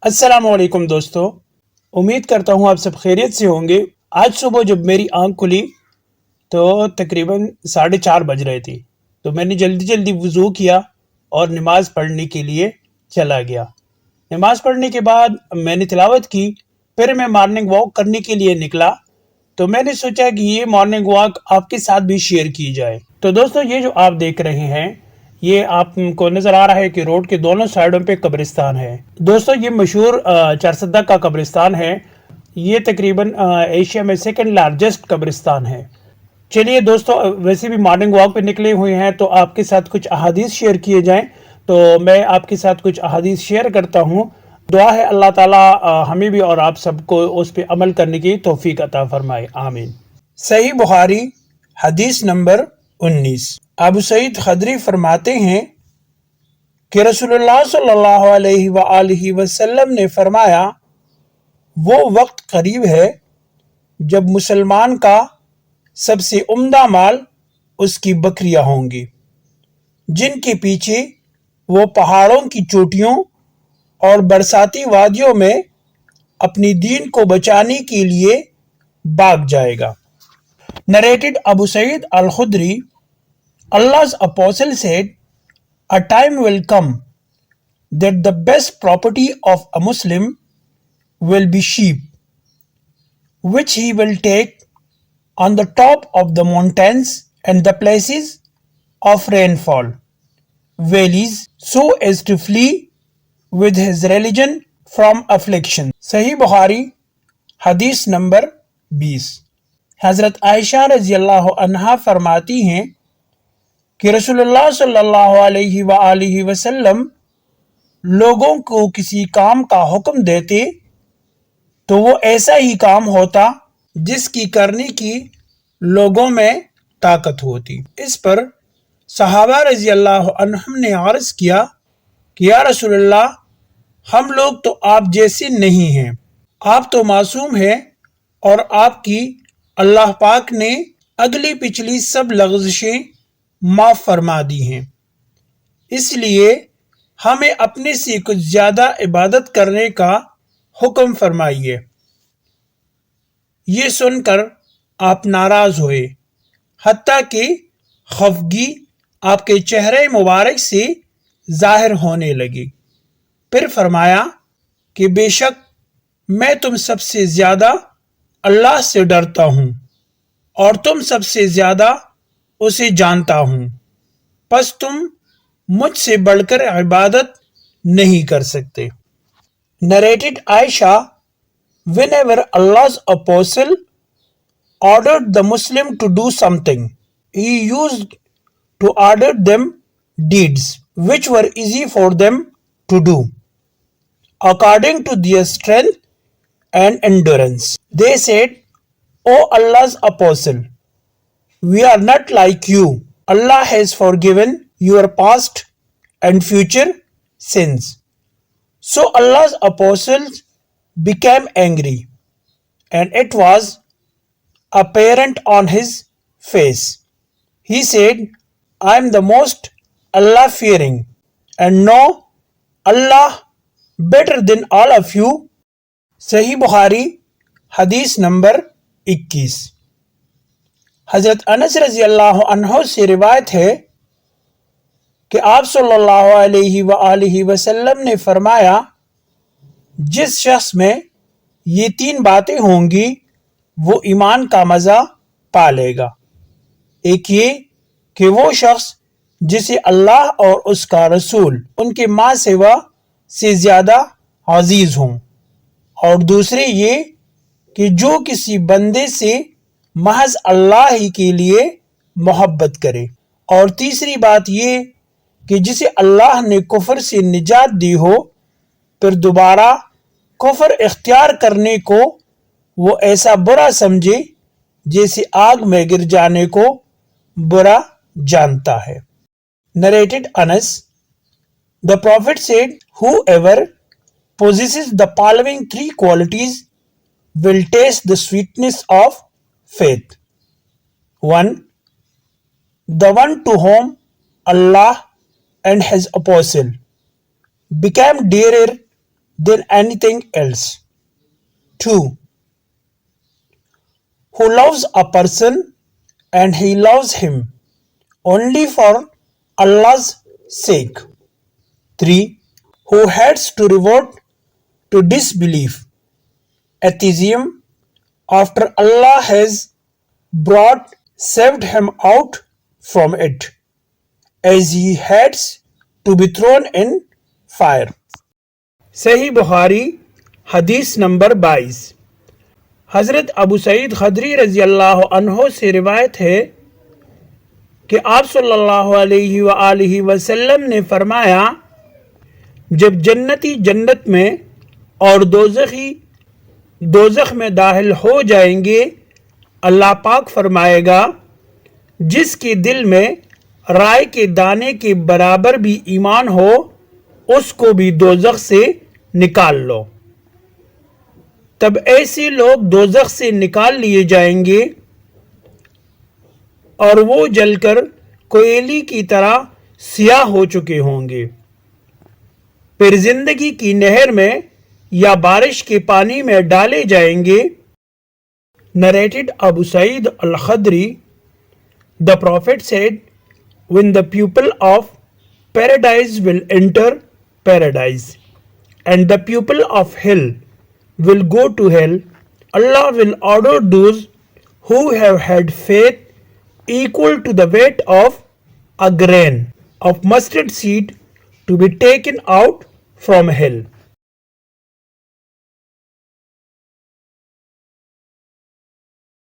अस्सलामुअलैकुम दोस्तों, उम्मीद करता हूँ आप सब खैरियत से होंगे। आज सुबह जब मेरी आंख खुली तो तकरीबन 4:30 बज रहे थे। तो मैंने जल्दी जल्दी वज़ू किया और नमाज पढ़ने के लिए चला गया। नमाज पढ़ने के बाद मैंने तिलावत की, फिर मैं मॉर्निंग वॉक करने के लिए निकला। तो मैंने सोचा कि ये मॉर्निंग वॉक आपके साथ भी शेयर की जाए। तो दोस्तों, ये जो आप देख रहे हैं, ये आपको नजर आ रहा है कि रोड के दोनों साइडों पे कब्रिस्तान है। दोस्तों, ये मशहूर चारसद्दा का कब्रिस्तान है। ये तकरीबन एशिया में सेकंड लार्जेस्ट कब्रिस्तान है। चलिए दोस्तों, वैसे भी मॉर्निंग वॉक पे निकले हुए हैं तो आपके साथ कुछ अहादीस शेयर किए जाएं। तो मैं आपके साथ कुछ अहादीस शेयर करता हूं। दुआ है अल्लाह ताला हमें भी और आप सबको उस पर अमल करने की तौफीक अता फरमाए, आमीन। सही बुखारी हदीस नंबर 19। अबू सईद खदरी फरमाते हैं कि रसूलुल्लाह सल्लल्लाहु अलैहि वसल्लम ने फरमाया, वो वक्त करीब है जब मुसलमान का सबसे उम्दा माल उसकी बकरियां होंगी, जिनके पीछे वो पहाड़ों की चोटियों और बरसाती वादियों में अपनी दीन को बचाने के लिए भाग जाएगा। Narrated Abu Saeed Al खुदरी, Allah's apostle said, a time will come that the best property of a Muslim will be sheep, which he will take on the top of the mountains and the places of rainfall, valleys, so as to flee with his religion from affliction. सही बुखारी हदीस number 20। हजरत आयशा रज़ियल्लाहु अन्हा फरमाती हैं कि रसूलुल्लाह सल्लल्लाहु अलैहि वसल्लम लोगों को किसी काम का हुक्म देते तो वो ऐसा ही काम होता जिसकी करने की लोगों में ताकत होती। इस पर सहाबा रज़ियल्लाहु अन्हुम ने अर्ज़ किया कि या रसूलल्लाह, हम लोग तो आप जैसे नहीं हैं, आप तो मासूम हैं और आपकी अल्लाह पाक ने अगली पिछली सब लग़ज़िशें माफ़ फरमा दी हैं, इसलिए हमें अपने से कुछ ज़्यादा इबादत करने का हुक्म फरमाइए। ये सुनकर आप नाराज़ हुए, हत्ता कि खफगी आपके चेहरे मुबारक से जाहिर होने लगी। फिर फरमाया कि बेशक मैं तुम सबसे ज़्यादा अल्लाह से डरता हूँ और तुम सबसे ज़्यादा उसे जानता हूँ, बस तुम मुझसे बढ़कर इबादत नहीं कर सकते। Narrated Aisha, whenever Allah's apostle ordered the Muslim to do something, he used to order them deeds which were easy for them to do according to their strength and endurance. They said, O Allah's apostle, we are not like you. Allah has forgiven your past and future sins. So Allah's apostles became angry, and it was apparent on his face. He said, I am the most Allah fearing and know Allah better than all of you. सही बुखारी हदीस number 21। हजरत अनस रजी अल्लाह अन्हो से रिवायत है कि आप सल्लल्लाहु अलैहि वसल्लम ने फरमाया, जिस शख्स में ये 3 बातें होंगी वो ईमान का मज़ा पा लेगा। एक ये कि वो शख्स जिसे अल्लाह और उसका रसूल उनके माँ सेवा से ज़्यादा अजीज़ हों, और दूसरे ये कि जो किसी बंदे से महज अल्लाह ही के लिए मोहब्बत करे, और तीसरी बात ये कि जिसे अल्लाह ने कुफर से निजात दी हो फिर दोबारा कुफर इख्तियार करने को वो ऐसा बुरा समझे जैसे आग में गिर जाने को बुरा जानता है। Narrated Anas, the Prophet said, whoever possesses the following 3 qualities will taste the sweetness of faith. 1. The one to whom Allah and His Apostle became dearer than anything else. 2. Who loves a person and he loves him only for Allah's sake. 3. Who heads to revert to disbelief, atheism, after Allah has saved him out from it, as he heads to be thrown in fire. सही बुखारी हदीस number 22। हज़रत अबू सईद खदरी रज़ी अल्लाह अन्हो से रिवायत है कि आप सल्लल्लाहु अलैहि वसल्लम ने फरमाया, जब जन्नती जन्नत में और दोज़खी दोज़ख में दाखिल हो जाएंगे, अल्लाह पाक फरमाएगा, जिसके दिल में राय के दाने के बराबर भी ईमान हो, उसको भी दोज़ख से निकाल लो। तब ऐसे लोग दोज़ख से निकाल लिए जाएंगे और वो जलकर कोयले की तरह सियाह हो चुके होंगे। फिर जिंदगी की नहर में या बारिश के पानी में डाले जाएंगे। Narrated Abu Sa'id al-Khudri, the Prophet said, when the people of paradise will enter paradise and the people of hell will go to hell, Allah will order those who have had faith equal to the weight of a grain of mustard seed to be taken out from hell.